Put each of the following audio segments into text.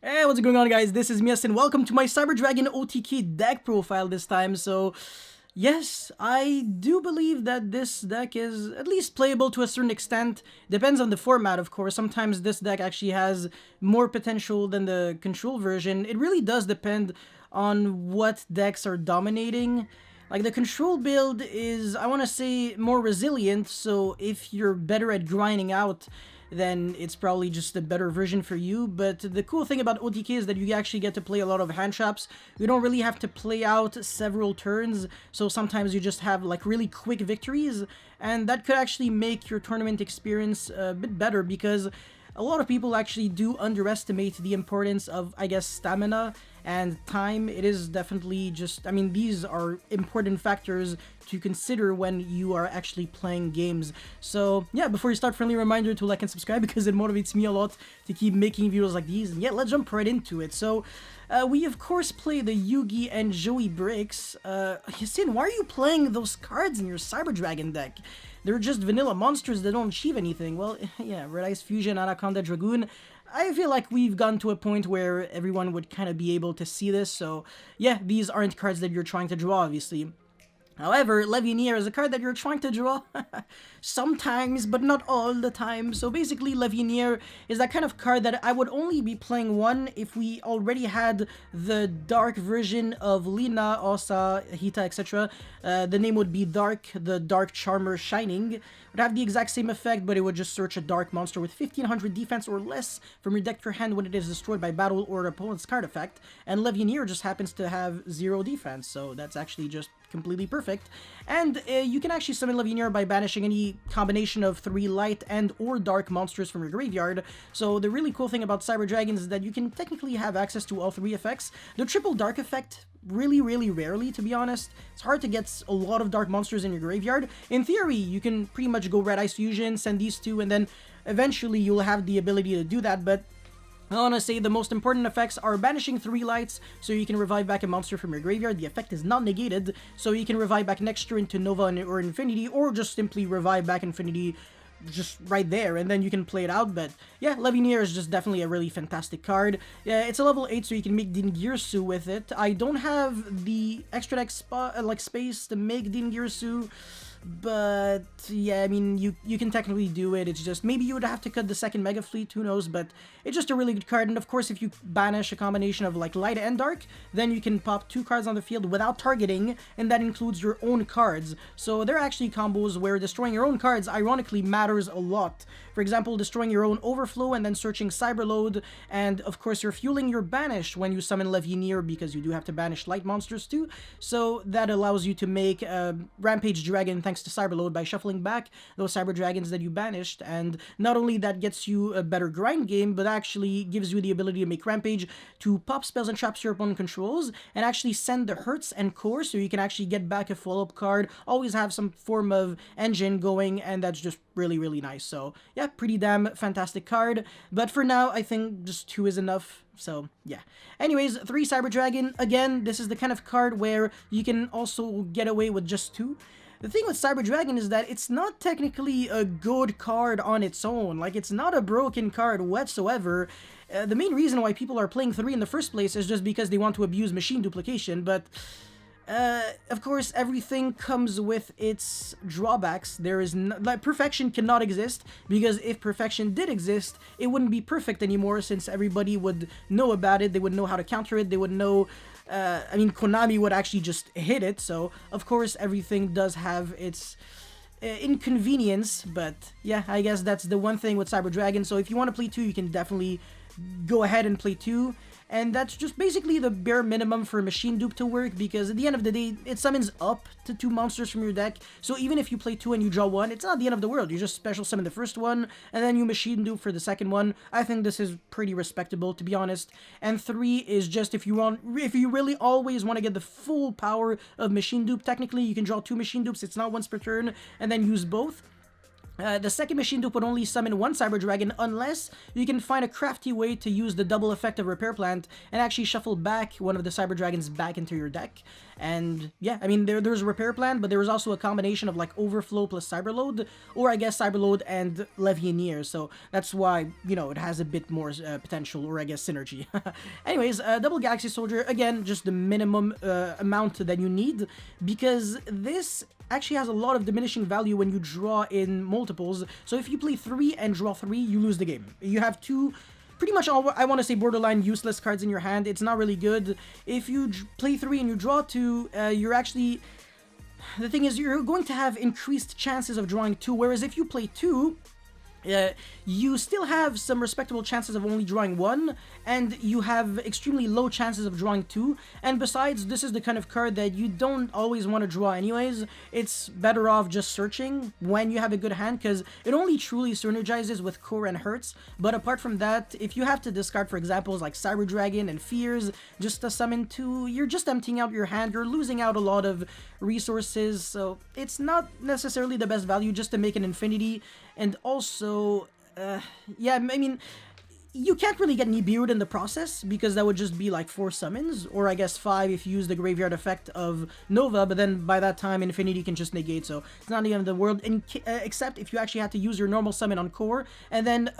Hey, what's going on, guys? This is Mias and welcome to my Cyber Dragon OTK deck profile this time. So, yes, I do believe that this deck is at least playable to a certain extent. Depends on the format, of course. Sometimes this deck actually has more potential than the control version. It really does depend on what decks are dominating. Like, the control build is, I want to say, more resilient, so if you're better at grinding out, then it's probably just a better version for you. But the cool thing about OTK is that you actually get to play a lot of hand traps. You don't really have to play out several turns, so sometimes you just have like really quick victories, and that could actually make your tournament experience a bit better, because a lot of people actually do underestimate the importance of, I guess, stamina and time. It is definitely just, I mean, these are important factors to consider when you are actually playing games. So yeah, before you start, friendly reminder to like and subscribe because it motivates me a lot to keep making videos like these. And yeah, let's jump right into it. So we of course play the Yugi and Joey Bricks. Yasin, why are you playing those cards in your Cyber Dragon deck? They're just vanilla monsters that don't achieve anything. Well, yeah, Red Ice Fusion, Anaconda Dragoon. I feel like we've gotten to a point where everyone would kind of be able to see this, so yeah, these aren't cards that you're trying to draw, obviously. However, Levioneer is a card that you're trying to draw sometimes, but not all the time. So basically, Levioneer is that kind of card that I would only be playing one if we already had the dark version of Lena, Osa, Hita, etc. The name would be Dark, the Dark Charmer Shining. It would have the exact same effect, but it would just search a dark monster with 1500 defense or less from your deck to your hand when it is destroyed by battle or opponent's card effect. And Levioneer just happens to have 0 defense, so that's actually just completely perfect. And you can actually summon Levioneer by banishing any combination of 3 light and or dark monsters from your graveyard. So the really cool thing about Cyber Dragons is that you can technically have access to all 3 effects. The triple dark effect, really rarely, to be honest. It's hard to get a lot of dark monsters in your graveyard. In theory, you can pretty much go Red Ice Fusion, send these 2, and then eventually you'll have the ability to do that, but I want to say the most important effects are banishing 3 lights, so you can revive back a monster from your graveyard. The effect is not negated, so you can revive back next turn into Nova or Infinity, or just simply revive back Infinity just right there, and then you can play it out. But yeah, Levioneer is just definitely a really fantastic card. Yeah, it's a level 8, so you can make Dingirsu with it. I don't have the extra deck space to make Dingirsu, but yeah, I mean, you can technically do it. It's just maybe you would have to cut the second Mega Fleet, who knows, but it's just a really good card. And of course, if you banish a combination of like light and dark, then you can pop 2 cards on the field without targeting, and that includes your own cards. So there are actually combos where destroying your own cards ironically matters a lot. For example, destroying your own Overflow and then searching Cyberload, and of course you're fueling your banish when you summon Levioneer, because you do have to banish light monsters too. So that allows you to make Rampage Dragon thanks to Cyberload by shuffling back those Cyber Dragons that you banished. And not only that gets you a better grind game, but actually gives you the ability to make Rampage to pop spells and traps your opponent controls and actually send the Hurts and Core, so you can actually get back a follow-up card, always have some form of engine going, and that's just really nice. So yeah, pretty damn fantastic card. But for now, I think just 2 is enough. So yeah. Anyways, 3 Cyber Dragon. Again, this is the kind of card where you can also get away with just 2. The thing with Cyber Dragon is that it's not technically a good card on its own. Like, it's not a broken card whatsoever. The main reason why people are playing 3 in the first place is just because they want to abuse machine duplication, but of course, everything comes with its drawbacks. There is like, perfection cannot exist, because if perfection did exist, it wouldn't be perfect anymore, since everybody would know about it, they would know how to counter it, they would know, I mean, Konami would actually just hit it. So of course everything does have its inconvenience, but yeah, I guess that's the one thing with Cyber Dragon. So if you want to play 2, you can definitely go ahead and play 2. And that's just basically the bare minimum for machine dupe to work, because at the end of the day, it summons up to 2 monsters from your deck. So even if you play 2 and you draw 1, it's not the end of the world. You just special summon the first one, and then you machine dupe for the second one. I think this is pretty respectable, to be honest. And 3 is just if you really always want to get the full power of machine dupe, technically you can draw 2 machine dupes. It's not once per turn, and then use both. The second machine dupe would only summon 1 Cyber Dragon unless you can find a crafty way to use the double effect of Repair Plant and actually shuffle back one of the Cyber Dragons back into your deck. And yeah, I mean, there's Repair Plan, but there was also a combination of like Overflow plus Cyberload, or I guess Cyberload and Levioneer, so that's why, you know, it has a bit more potential, or I guess synergy. Anyways, Double Galaxy Soldier, again, just the minimum amount that you need, because this actually has a lot of diminishing value when you draw in multiples. So if you play 3 and draw 3, you lose the game. You have 2 pretty much all, I want to say, borderline useless cards in your hand. It's not really good. If you play 3 and you draw 2, you're actually... The thing is, you're going to have increased chances of drawing 2, whereas if you play 2... you still have some respectable chances of only drawing 1, and you have extremely low chances of drawing 2, and besides, this is the kind of card that you don't always want to draw anyways. It's better off just searching when you have a good hand, because it only truly synergizes with Core and Hertz, but apart from that, if you have to discard, for examples like Cyber Dragon and Fears just to summon 2, you're just emptying out your hand, you're losing out a lot of resources, so it's not necessarily the best value just to make an infinity. And also, yeah, I mean, you can't really get Nibiru in the process, because that would just be like 4 summons, or I guess 5 if you use the graveyard effect of Nova, but then by that time Infinity can just negate, so it's not the end of the world, except if you actually had to use your normal summon on Core, and then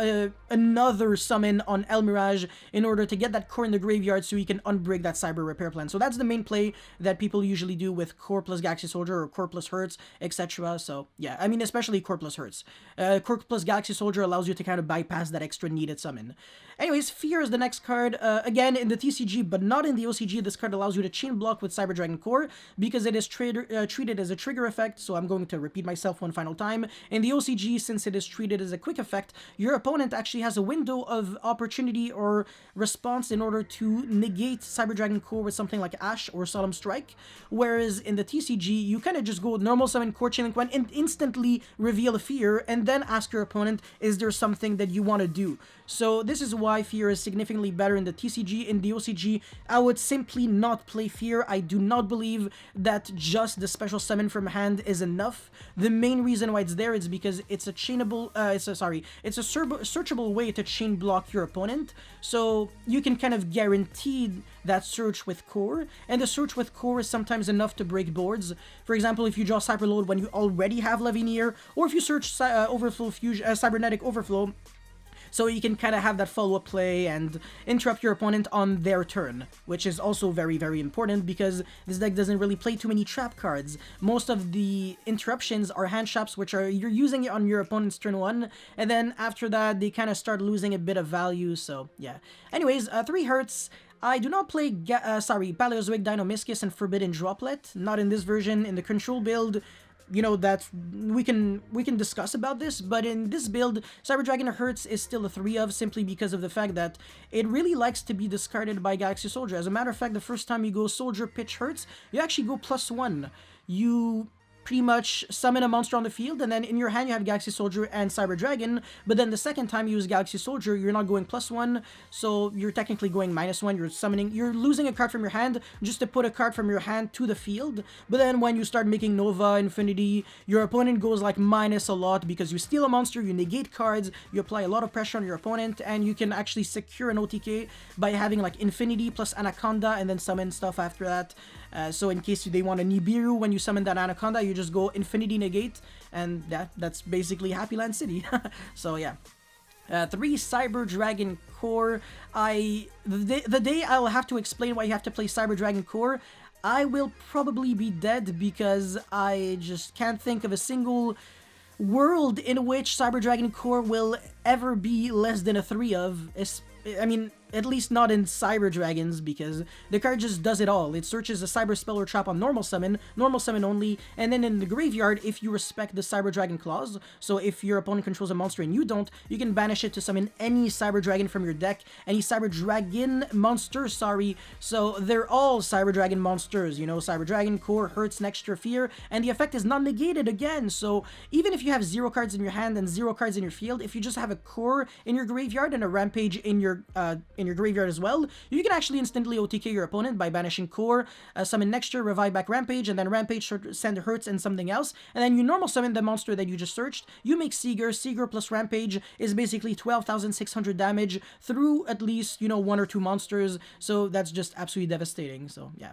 another summon on El Mirage in order to get that Core in the graveyard so you can unbreak that Cyber Repair Plan. So that's the main play that people usually do with Core plus Galaxy Soldier, or Core plus Hertz, etc. So yeah, I mean, especially Core plus Hertz. Core plus Galaxy Soldier allows you to kind of bypass that extra needed summon. Anyways, Fear is the next card. Again, in the TCG, but not in the OCG, this card allows you to chain block with Cyber Dragon Core, because it is treated as a trigger effect, so I'm going to repeat myself one final time. In the OCG, since it is treated as a quick effect, your opponent actually has a window of opportunity or response in order to negate Cyber Dragon Core with something like Ash or Solemn Strike, whereas in the TCG, you kind of just go normal summon Core Chain Link 1 and instantly reveal a Fear, and then ask your opponent, is there something that you want to do? So this is why Fear is significantly better in the TCG. In the OCG, I would simply not play Fear. I do not believe that just the special summon from hand is enough. The main reason why it's there is because it's a chainable, it's a searchable way to chain block your opponent. So you can kind of guarantee that search with Core, and the search with Core is sometimes enough to break boards. For example, if you draw Cyberload when you already have Levioneer, or if you search Overflow Fusion, Cybernetic Overflow, so you can kind of have that follow-up play and interrupt your opponent on their turn, which is also very, very important, because this deck doesn't really play too many trap cards. Most of the interruptions are hand traps, which are you're using it on your opponent's turn 1, and then after that, they kind of start losing a bit of value, so yeah. Anyways, 3 Hertz. I do not play, Paleozoic Dino-Miscus and Forbidden Droplet, not in this version. In the control build, you know, that we can discuss about this, but in this build, Cyber Dragon Hertz is still a 3 of, simply because of the fact that it really likes to be discarded by Galaxy Soldier. As a matter of fact, the first time you go Soldier Pitch Hertz, you actually go +1. You pretty much summon a monster on the field, and then in your hand you have Galaxy Soldier and Cyber Dragon, but then the second time you use Galaxy Soldier, you're not going +1, so you're technically going -1, you're losing a card from your hand just to put a card from your hand to the field, but then when you start making Nova, Infinity, your opponent goes like minus a lot, because you steal a monster, you negate cards, you apply a lot of pressure on your opponent, and you can actually secure an OTK by having like Infinity plus Anaconda, and then summon stuff after that. So in case they want a Nibiru, when you summon that Anaconda, you just go Infinity Negate, and that's basically Happy Land City. So yeah. 3 Cyber Dragon Core. The day I'll have to explain why you have to play Cyber Dragon Core, I will probably be dead, because I just can't think of a single world in which Cyber Dragon Core will ever be less than a 3 of. I mean, at least not in Cyber Dragons, because the card just does it all. It searches a Cyber Spell or Trap on normal summon only, and then in the graveyard, if you respect the Cyber Dragon clause, so if your opponent controls a monster and you don't, you can banish it to summon any Cyber Dragon from your deck, any Cyber Dragon monster, so they're all Cyber Dragon monsters, you know, Cyber Dragon, Core, Hertz, Nexture, Fear, and the effect is not negated again, so even if you have 0 cards in your hand and 0 cards in your field, if you just have a Core in your graveyard and a Rampage in your graveyard as well, you can actually instantly OTK your opponent by banishing Core, summon Nexture, revive back Rampage, and then Rampage send Hertz and something else, and then you normal summon the monster that you just searched, you make Seeger. Seeger plus Rampage is basically 12,600 damage through at least, you know, 1 or 2 monsters, so that's just absolutely devastating, so yeah.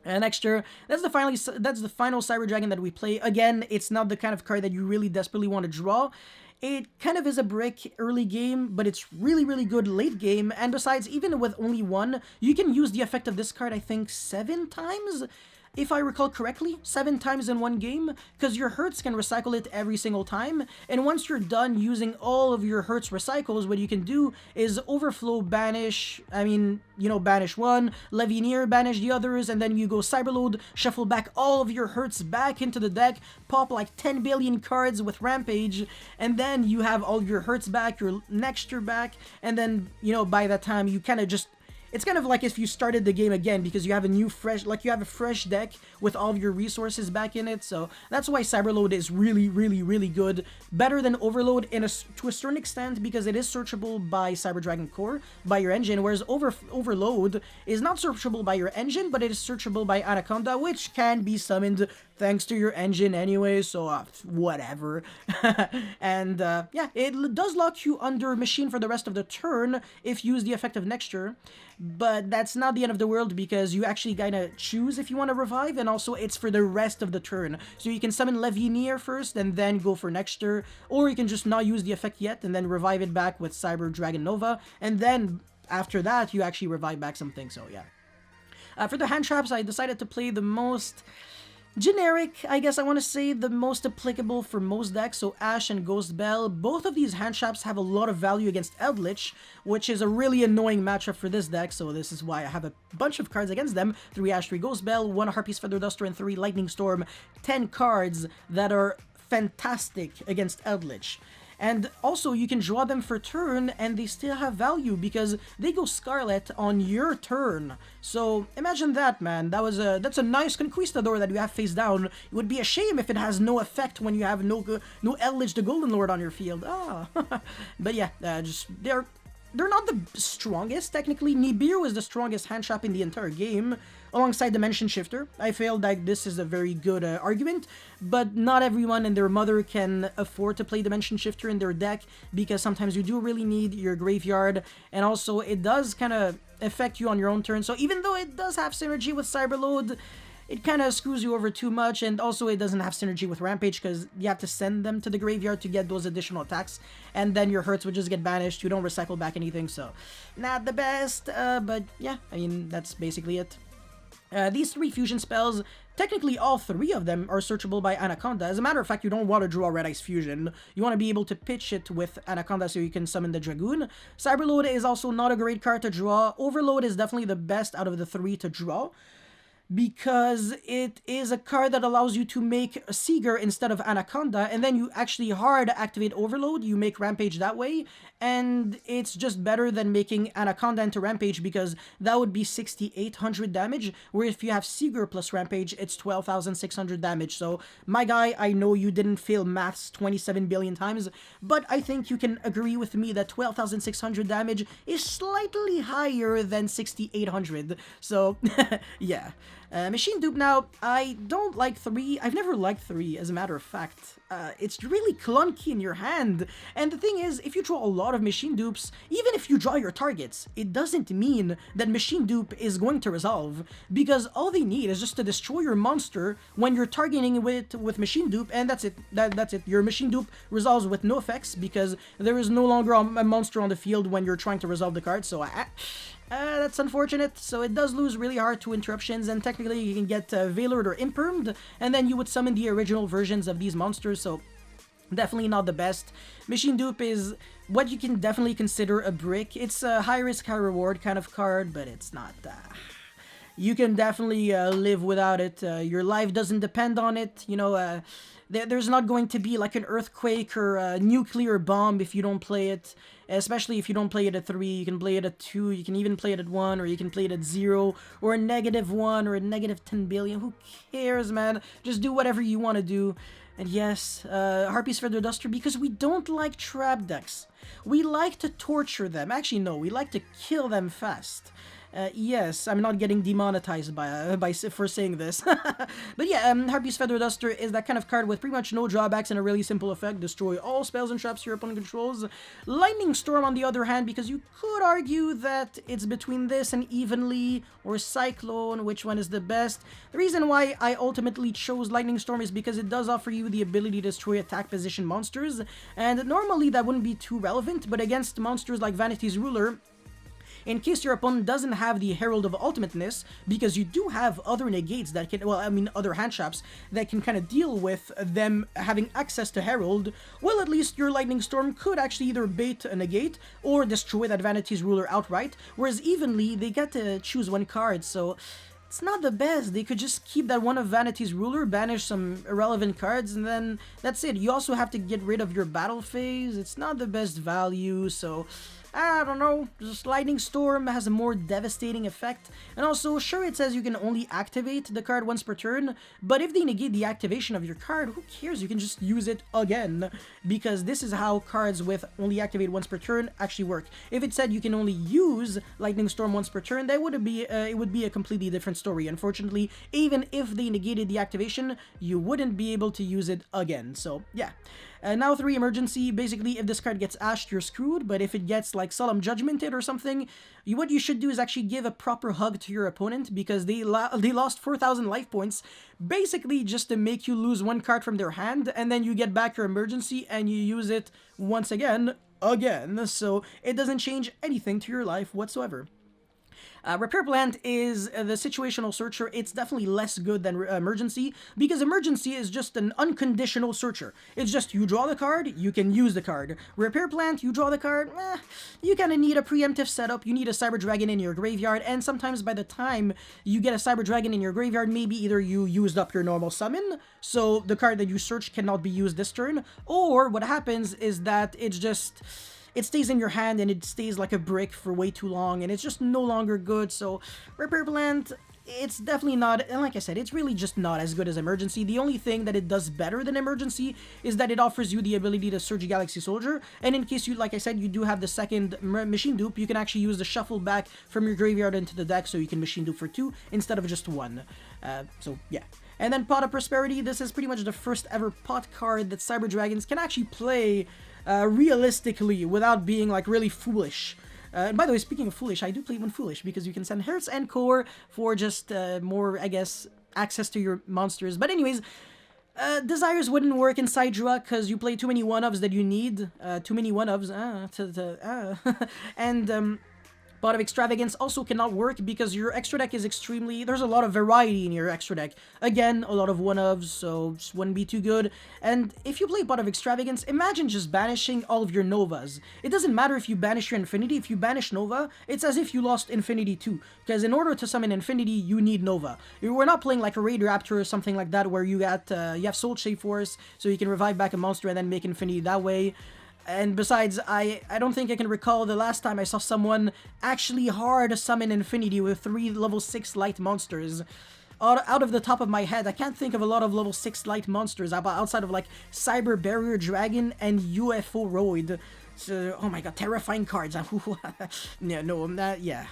Next year, that's the final Cyber Dragon that we play. Again, it's not the kind of card that you really desperately want to draw. It kind of is a brick early game, but it's really, really good late game. And besides, even with only one, you can use the effect of this card, I think, 7 times? If I recall correctly, 7 times in one game, because your Hertz can recycle it every single time, and once you're done using all of your Hertz recycles, what you can do is Overflow, banish, banish one, Levioneer, banish the others, and then you go Cyberload, shuffle back all of your Hertz back into the deck, pop like 10 billion cards with Rampage, and then you have all your Hertz back, your next year back, and then, by that time, you kind of just... It's kind of like if you started the game again because you have a fresh deck with all of your resources back in it. So that's why Cyberload is really, really, really good. Better than Overload to a certain extent because it is searchable by Cyber Dragon Core, by your engine, whereas Overload is not searchable by your engine, but it is searchable by Anaconda, which can be summoned thanks to your engine anyway, so whatever. And yeah, it does lock you under Machine for the rest of the turn if you use the effect of Nexture. But that's not the end of the world because you actually gotta choose if you want to revive, and also it's for the rest of the turn. So you can summon Levioneer first and then go for Nexture, or you can just not use the effect yet and then revive it back with Cyber Dragon Nova, and then after that you actually revive back something, so yeah. For the hand traps, I decided to play the most generic, I guess I want to say, the most applicable for most decks, so Ash and Ghost Bell. Both of these hand traps have a lot of value against Eldritch, which is a really annoying matchup for this deck, so this is why I have a bunch of cards against them. 3 Ash, 3 Ghost Bell, 1 Harpy's Feather Duster, and 3 Lightning Storm. 10 cards that are fantastic against Eldritch. And also, you can draw them for turn, and they still have value because they go Scarlet on your turn. So imagine that, man. That's a nice Conquistador that you have face down. It would be a shame if it has no effect when you have no Eldritch the Golden Lord on your field. But yeah, they're not the strongest, technically. Nibiru is the strongest hand trap in the entire game, alongside Dimension Shifter. I feel like this is a very good argument, but not everyone and their mother can afford to play Dimension Shifter in their deck, because sometimes you do really need your graveyard, and also it does kind of affect you on your own turn. So even though it does have synergy with Cyberload, it kind of screws you over too much, and also it doesn't have synergy with Rampage because you have to send them to the graveyard to get those additional attacks, and then your Hertz would just get banished. You don't recycle back anything, so not the best, but yeah, I mean, that's basically it. These 3 fusion spells, technically all 3 of them are searchable by Anaconda. As a matter of fact, you don't want to draw Red Ice Fusion. You want to be able to pitch it with Anaconda so you can summon the Dragoon. Cyberload is also not a great card to draw. Overload is definitely the best out of the 3 to draw, because it is a card that allows you to make a Seeger instead of Anaconda, and then you actually hard activate Overload, you make Rampage that way, and it's just better than making Anaconda into Rampage, because that would be 6,800 damage, where if you have Seeger plus Rampage, it's 12,600 damage. So, my guy, I know you didn't fail maths 27 billion times, but I think you can agree with me that 12,600 damage is slightly higher than 6,800, so, yeah. Machine Dupe now, I don't like 3. I've never liked 3, as a matter of fact. It's really clunky in your hand. And the thing is, if you draw a lot of Machine Dupes, even if you draw your targets, it doesn't mean that Machine Dupe is going to resolve, because all they need is just to destroy your monster when you're targeting with Machine Dupe, and that's it. That's it. Your Machine Dupe resolves with no effects, because there is no longer a monster on the field when you're trying to resolve the card, so that's unfortunate. So it does lose really hard to interruptions, and technically you can get Veilored or Impermed, and then you would summon the original versions of these monsters, so definitely not the best. Machine Dupe is what you can definitely consider a brick. It's a high risk, high reward kind of card, but it's not... you can definitely live without it. Your life doesn't depend on it, there's not going to be like an earthquake or a nuclear bomb if you don't play it, especially if you don't play it at 3. You can play it at 2, you can even play it at 1, or you can play it at 0, or a -1, or a -10 billion. Who cares, man? Just do whatever you want to do. And yes, Harpy's Feather Duster, because we don't like trap decks. We like to torture them. Actually, no, we like to kill them fast. Yes, I'm not getting demonetized for saying this. But yeah, Harpy's Feather Duster is that kind of card with pretty much no drawbacks and a really simple effect. Destroy all spells and traps your opponent controls. Lightning Storm, on the other hand, because you could argue that it's between this and Evenly or Cyclone, which one is the best. The reason why I ultimately chose Lightning Storm is because it does offer you the ability to destroy attack position monsters, and normally that wouldn't be too relevant, but against monsters like Vanity's Ruler, in case your opponent doesn't have the Herald of Ultimateness, because you do have other negates that can, well, I mean other hand traps that can kind of deal with them having access to Herald, well, at least your Lightning Storm could actually either bait a negate or destroy that Vanity's Ruler outright, whereas Evenly, they get to choose one card, so it's not the best. They could just keep that one of Vanity's Ruler, banish some irrelevant cards, and then that's it. You also have to get rid of your battle phase. It's not the best value, so I don't know, just Lightning Storm has a more devastating effect, and also, sure, it says you can only activate the card once per turn, but if they negate the activation of your card, who cares, you can just use it again, because this is how cards with only activate once per turn actually work. If it said you can only use Lightning Storm once per turn, that would be it would be a completely different story. Unfortunately, even if they negated the activation, you wouldn't be able to use it again, so yeah. Now 3 Emergency, basically if this card gets ashed, you're screwed, but if it gets like Solemn Judgmented or something, what you should do is actually give a proper hug to your opponent, because they lost 4,000 life points, basically just to make you lose one card from their hand, and then you get back your Emergency and you use it once again, so it doesn't change anything to your life whatsoever. Repair Plant is the situational searcher. It's definitely less good than Emergency, because Emergency is just an unconditional searcher. It's just you draw the card, you can use the card. Repair Plant, you draw the card, you kind of need a preemptive setup, you need a Cyber Dragon in your graveyard, and sometimes by the time you get a Cyber Dragon in your graveyard, maybe either you used up your normal summon, so the card that you search cannot be used this turn, or what happens is that it stays in your hand and it stays like a brick for way too long, and it's just no longer good. So Repair Plant, it's definitely not, and like I said, it's really just not as good as Emergency. The only thing that it does better than Emergency is that it offers you the ability to search Galaxy Soldier, and in case you, like I said, you do have the second Machine Dupe, you can actually use the shuffle back from your graveyard into the deck, so you can Machine Dupe for 2 instead of just 1. So yeah. And then Pot of Prosperity, this is pretty much the first ever pot card that Cyber Dragons can actually play realistically without being like really foolish. And by the way, speaking of foolish, I do play when foolish, because you can send Hertz and Core for just more, I guess, access to your monsters. But anyways, Desires wouldn't work in Sidra because you play too many one-ofs that you need. Too many one-ofs. And Pot of Extravagance also cannot work because your extra deck is extremely... There's a lot of variety in your extra deck. Again, a lot of one-ofs, so just wouldn't be too good. And if you play Pot of Extravagance, imagine just banishing all of your Novas. It doesn't matter if you banish your Infinity. If you banish Nova, it's as if you lost Infinity too. Because in order to summon Infinity, you need Nova. We're not playing like a Raid Raptor or something like that where you have Soul Shape Force, so you can revive back a monster and then make Infinity that way. And besides, I don't think I can recall the last time I saw someone actually hard summon Infinity with 3 level 6 light monsters. Out of the top of my head, I can't think of a lot of level 6 light monsters outside of like Cyber Barrier Dragon and UFO Roid. So, oh my god, terrifying cards. Yeah.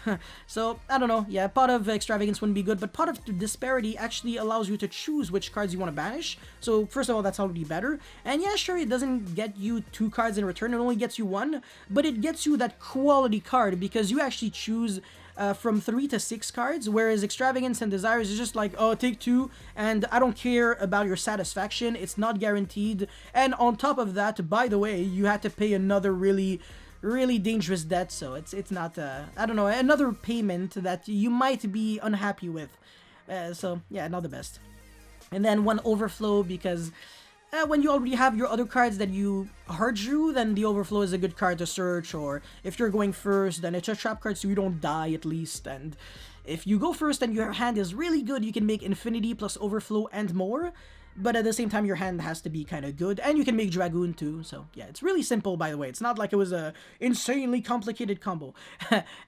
So, I don't know. Yeah, Pot of Extravagance wouldn't be good, but Pot of Disparity actually allows you to choose which cards you want to banish. So, first of all, that's already better. And yeah, sure, it doesn't get you 2 cards in return. It only gets you 1, but it gets you that quality card because you actually choose from 3 to 6 cards, whereas Extravagance and Desires is just like, oh, take 2, and I don't care about your satisfaction, it's not guaranteed, and on top of that, by the way, you had to pay another really dangerous debt, so it's not, I don't know, another payment that you might be unhappy with, so yeah, not the best. And then 1 Overflow, because when you already have your other cards that you hard drew, then the Overflow is a good card to search, or if you're going first, then it's a trap card so you don't die at least, and if you go first and your hand is really good, you can make Infinity plus Overflow and more, but at the same time your hand has to be kind of good, and you can make Dragoon too, so yeah, it's really simple, by the way. It's not like it was a insanely complicated combo.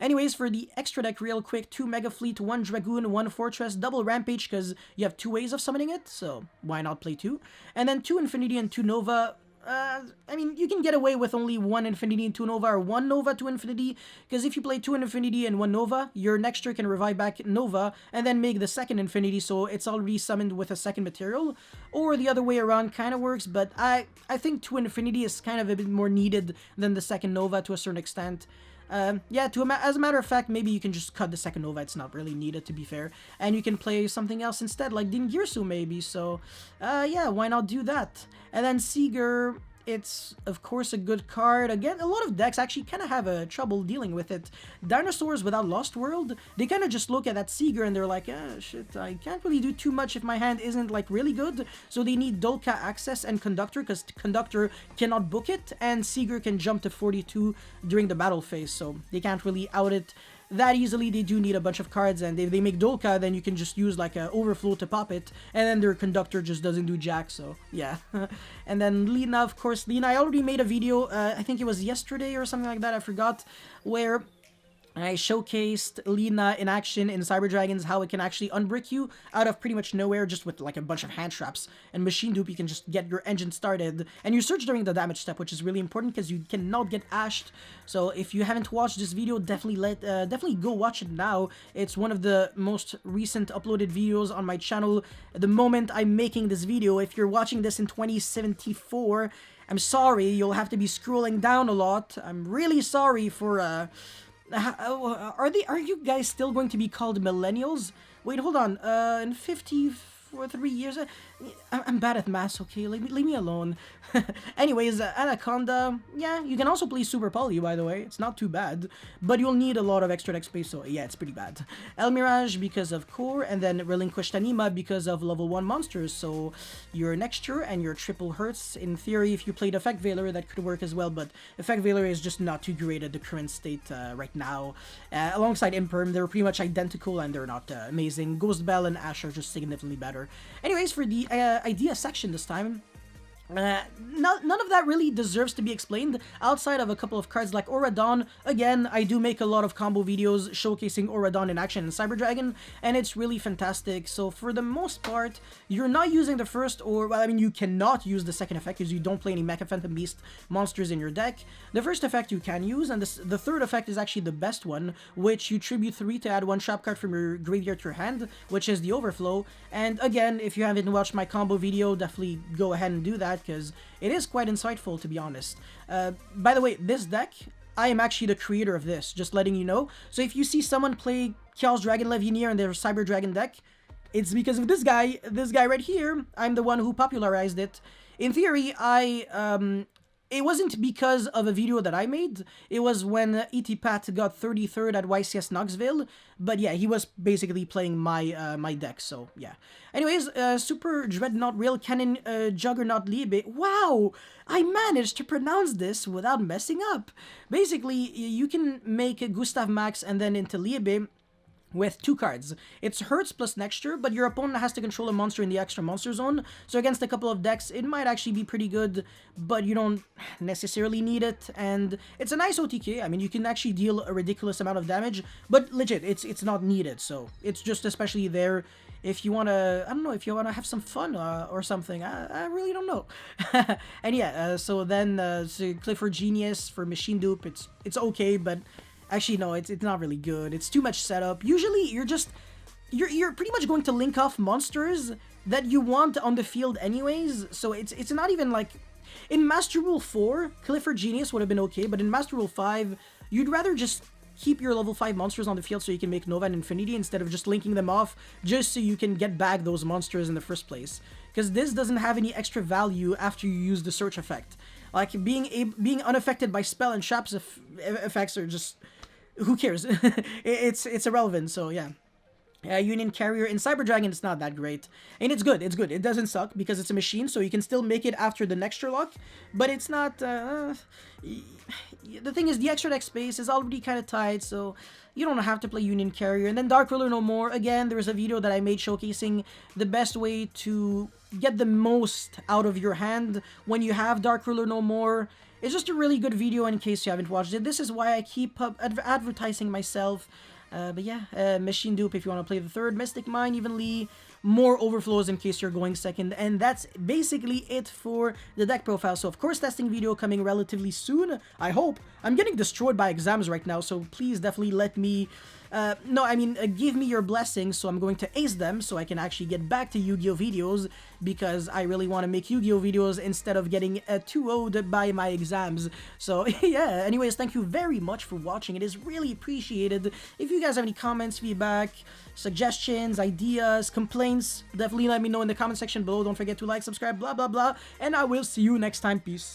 Anyways, for the extra deck real quick, 2 Mega Fleet, 1 Dragoon, 1 Fortress, double Rampage because you have 2 ways of summoning it, so why not play 2, and then 2 Infinity and 2 Nova. I mean, you can get away with only 1 Infinity and 2 Nova, or 1 Nova, 2 Infinity, because if you play 2 Infinity and 1 Nova, your next turn can revive back Nova, and then make the second Infinity, so it's already summoned with a second material, or the other way around kind of works, but I think 2 Infinity is kind of a bit more needed than the second Nova to a certain extent. Yeah, as a matter of fact, maybe you can just cut the second Nova, it's not really needed, to be fair, and you can play something else instead, like Dingirsu maybe, so, yeah, why not do that? And then Seeger, it's, of course, a good card. Again, a lot of decks actually kind of have trouble dealing with it. Dinosaurs without Lost World, they kind of just look at that Seeger and they're like, shit, I can't really do too much if my hand isn't, like, really good. So they need Dolka Access and Conductor, because Conductor cannot book it, and Seeger can jump to 42 during the battle phase, so they can't really out it that easily. They do need a bunch of cards, and if they make Dolka, then you can just use like a Overflow to pop it, and then their Conductor just doesn't do jack, so yeah. And then Lena, of course, Lena, I already made a video, I think it was yesterday or something like that, I forgot, where I showcased Lena in action in Cyber Dragons, how it can actually unbrick you out of pretty much nowhere just with like a bunch of hand traps. And Machine Dupe, you can just get your engine started. And you search during the damage step, which is really important because you cannot get ashed. So if you haven't watched this video, definitely go watch it now. It's one of the most recent uploaded videos on my channel. At the moment I'm making this video, if you're watching this in 2074, I'm sorry, you'll have to be scrolling down a lot. I'm really sorry for are you guys still going to be called millennials? Wait, hold on. In 53 years, I'm bad at maths. Okay, leave me alone. Anyways, Anaconda. Yeah, you can also play Super Poly, by the way. It's not too bad, but you'll need a lot of extra deck space. So yeah, it's pretty bad. El Mirage because of Core, and then Relinquished Anima because of level 1 monsters. So your Nexture and your triple hurts. In theory, if you played Effect Veiler, that could work as well. But Effect Veiler is just not too great at the current state right now. Alongside Imperm, they're pretty much identical and they're not amazing. Ghost Bell and Ash are just significantly better. Anyways, for the idea section this time, none of that really deserves to be explained outside of a couple of cards like Auradon. Again, I do make a lot of combo videos showcasing Auradon in action in Cyber Dragon, and it's really fantastic. So for the most part, you're not using the first, or well, I mean, you cannot use the second effect because you don't play any Mecha Phantom Beast monsters in your deck. The first effect you can use, and the third effect is actually the best one, which you tribute 3 to add 1 trap card from your graveyard to your hand, which is the Overflow. And again, if you haven't watched my combo video, definitely go ahead and do that, because it is quite insightful, to be honest. By the way, this deck, I am actually the creator of this, just letting you know. So if you see someone play Chaos Dragon Levioneer in their Cyber Dragon deck, it's because of this guy right here. I'm the one who popularized it. In theory, it wasn't because of a video that I made. It was when E.T. Pat got 33rd at YCS Knoxville. But yeah, he was basically playing my my deck, so yeah. Anyways, Super Dreadnought Rail Cannon Juggernaut Liebe. Wow! I managed to pronounce this without messing up. Basically, you can make Gustav Max and then into Liebe with 2 cards. It's Hurts plus Nexture, but your opponent has to control a monster in the extra monster zone, so against a couple of decks, it might actually be pretty good, but you don't necessarily need it, and it's a nice OTK. I mean, you can actually deal a ridiculous amount of damage, but legit, it's not needed, so it's just especially there if you want to, I don't know, if you want to have some fun or something. I really don't know. And yeah, so then so Clifford Genius for Machine Dupe, it's okay, but actually, no, it's not really good. It's too much setup. Usually, you're pretty much going to link off monsters that you want on the field anyways. So it's not even like in Master Rule 4, Clifford Genius would have been okay, but in Master Rule 5, you'd rather just keep your level 5 monsters on the field so you can make Nova and Infinity instead of just linking them off just so you can get back those monsters in the first place. Because this doesn't have any extra value after you use the search effect. Like being unaffected by spell and traps effects are just, who cares? it's irrelevant. So yeah. Union Carrier in Cyber Dragon, it's not that great, and it's good. It doesn't suck because it's a machine, so you can still make it after the Nexture lock, but it's not. The thing is, the extra deck space is already kind of tight, so you don't have to play Union Carrier. And then Dark Ruler No More. Again, there's a video that I made showcasing the best way to get the most out of your hand when you have Dark Ruler No More. It's just a really good video in case you haven't watched it. This is why I keep advertising myself. But yeah, Machine Dupe if you want to play the third, Mystic Mine evenly, more overflows in case you're going second. And that's basically it for the deck profile. So of course, testing video coming relatively soon, I hope. I'm getting destroyed by exams right now, so please definitely let me give me your blessings, so I'm going to ace them so I can actually get back to Yu-Gi-Oh videos, because I really want to make Yu-Gi-Oh videos instead of getting 2-0'd by my exams. So yeah, anyways, thank you very much for watching. It is really appreciated. If you guys have any comments, feedback, suggestions, ideas, complaints, definitely let me know in the comment section below. Don't forget to like, subscribe, blah blah blah, and I will see you next time. Peace.